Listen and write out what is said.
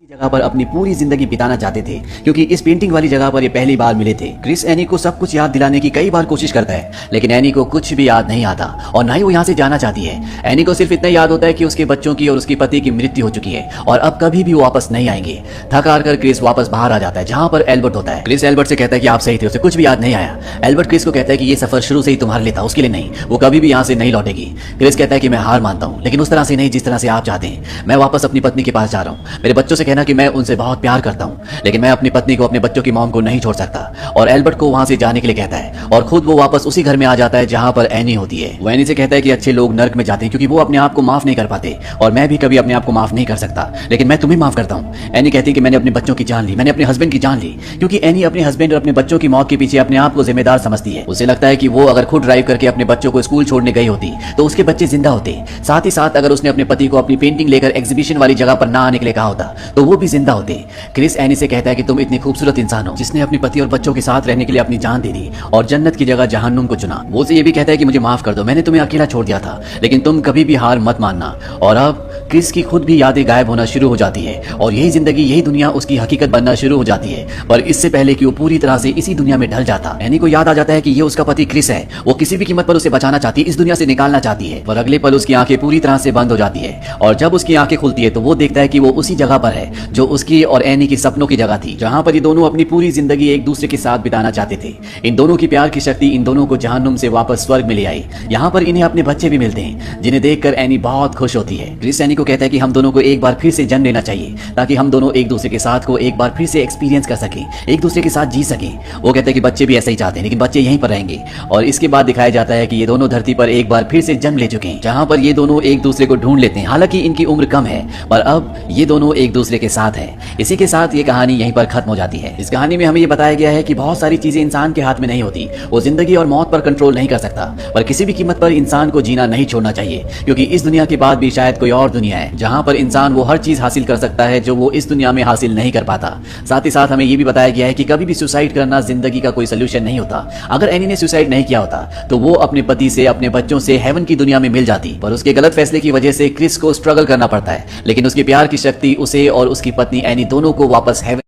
जगह पर अपनी पूरी जिंदगी बिताना चाहते थे क्योंकि इस पेंटिंग वाली जगह पर ये पहली बार मिले थे। क्रिस एनी को सब कुछ याद दिलाने की कई बार कोशिश करता है, लेकिन एनी को कुछ भी याद नहीं आता और ना ही वो यहाँ से जाना चाहती है। एनी को सिर्फ इतना याद होता है कि उसके बच्चों की और उसके पति की मृत्यु हो चुकी है और अब कभी भी वो वापस नहीं आएंगे। थक हार कर क्रिस वापस बाहर आ जाता है जहाँ पर एल्बर्ट होता है। क्रिस एल्बर्ट से कहता है कि आप सही थे, उसे कुछ भी याद नहीं आया। एल्बर्ट क्रिस को कहता है कि ये सफर शुरू से ही तुम्हारे लिए था, उसके लिए नहीं, वो कभी भी यहाँ से नहीं लौटेगी। क्रिस कहता है कि मैं हार मानता हूँ, लेकिन उस तरह से नहीं जिस तरह से आप चाहते हैं। मैं वापस अपनी पत्नी के पास जा रहा हूँ। मेरे बच्चों से कहना कि मैं उनसे बहुत प्यार करता हूं, लेकिन मैं अपनी पत्नी को, अपने बच्चों की मॉम को नहीं छोड़ सकता। और एल्बर्ट को वहां से जाने के लिए कहता है और खुद वो वापस उसी घर में आ जाता है जहां पर एनी होती है। वो एनी से कहता है कि अच्छे लोग नर्क में जाते हैं क्योंकि वो अपने आप को माफ नहीं कर पाते और मैं भी कभी अपने आप को माफ नहीं कर सकता, लेकिन मैं तुम्हें माफ करता हूं। एनी कहती है कि मैंने अपने बच्चों की जान ली, मैंने अपने हस्बैंड की जान ली, क्योंकि एनी अपने हस्बैंड और अपने बच्चों की मौत के पीछे अपने आप को जिम्मेदार समझती है। उसे लगता है कि वो अगर खुद ड्राइव करके अपने बच्चों को स्कूल छोड़ने गई होती तो उसके बच्चे जिंदा होते। साथ ही साथ अगर उसने अपने पति को अपनी पेंटिंग लेकर एग्जीबिशन वाली जगह पर ना आने के लिए कहा होता तो वो भी जिंदा होते। क्रिस एनी से कहता है कि तुम इतनी खूबसूरत इंसान हो जिसने अपने पति और बच्चों के साथ रहने के लिए अपनी जान दे दी और जन्नत की जगह जहन्नुम को चुना। वो उसे ये भी कहता है कि मुझे माफ कर दो, मैंने तुम्हें अकेला छोड़ दिया था, लेकिन तुम कभी भी हार मत मानना। और अब क्रिस की खुद भी यादें गायब होना शुरू हो जाती है और यही जिंदगी, यही दुनिया उसकी हकीकत बनना शुरू हो जाती है। पर इससे पहले कि वो पूरी तरह से इसी दुनिया में ढल जाता, एनी को याद आ जाता है कि ये उसका पति क्रिस है। वो किसी भी कीमत पर उसे बचाना चाहती है, इस दुनिया से निकालना चाहती है। पर अगले पल उसकी आंखें पूरी तरह से बंद हो जाती है और जब उसकी आंखें खुलती है तो वो देखता है कि वो उसी जगह पर है जो उसकी और एनी की सपनों की जगह थी, जहां पर ये दोनों अपनी पूरी जिंदगी एक दूसरे के साथ बिताना चाहते थे। इन दोनों की प्यार की शक्ति इन दोनों को जहन्नुम से वापस स्वर्ग में ले आई। यहाँ पर इन्हें अपने बच्चे भी मिलते हैं जिन्हें देखकर एनी बहुत खुश होती है। क्रिस एनी को कहता है कि हम दोनों को एक बार फिर से जन्म लेना चाहिए ताकि हम दोनों एक दूसरे के साथ को एक बार फिर से एक्सपीरियंस कर सकें, एक दूसरे के साथ जी सकें। वो कहते हैं कि बच्चे भी ऐसा ही चाहते हैं, लेकिन बच्चे यहीं पर रहेंगे। और इसके बाद दिखाया जाता है कि ये दोनों धरती पर एक बार फिर से जन्म ले चुके हैं, जहां पर ये दोनों एक दूसरे को ढूंढ लेते हैं। हालांकि इनकी उम्र कम है पर अब ये दोनों एक दूसरे के साथ हैं। इसी के साथ ये कहानी यहीं पर खत्म हो जाती है। इस कहानी में हमें ये बताया गया है कि बहुत सारी चीजें इंसान के हाथ में नहीं होती, वो जिंदगी और मौत पर कंट्रोल नहीं कर सकता, पर किसी भी कीमत पर इंसान को जीना नहीं छोड़ना चाहिए, क्योंकि इस दुनिया के बाद भी शायद कोई और दुनिया है जहां पर इंसान वो हर चीज हासिल कर सकता है जो वो इस दुनिया में हासिल नहीं कर पाता। साथ ही साथ हमें ये भी बताया गया है कि कभी भी सुसाइड करना जिंदगी का कोई सोल्यूशन नहीं होता। अगर एनी ने सुसाइड नहीं किया होता तो वो अपने पति से, अपने बच्चों से हेवन की दुनिया में मिल जाती, पर उसके गलत फैसले की वजह से क्रिस को स्ट्रगल करना पड़ता है, लेकिन उसके प्यार की शक्ति उसे और उसकी पत्नी एनी दोनों को वापस हेवन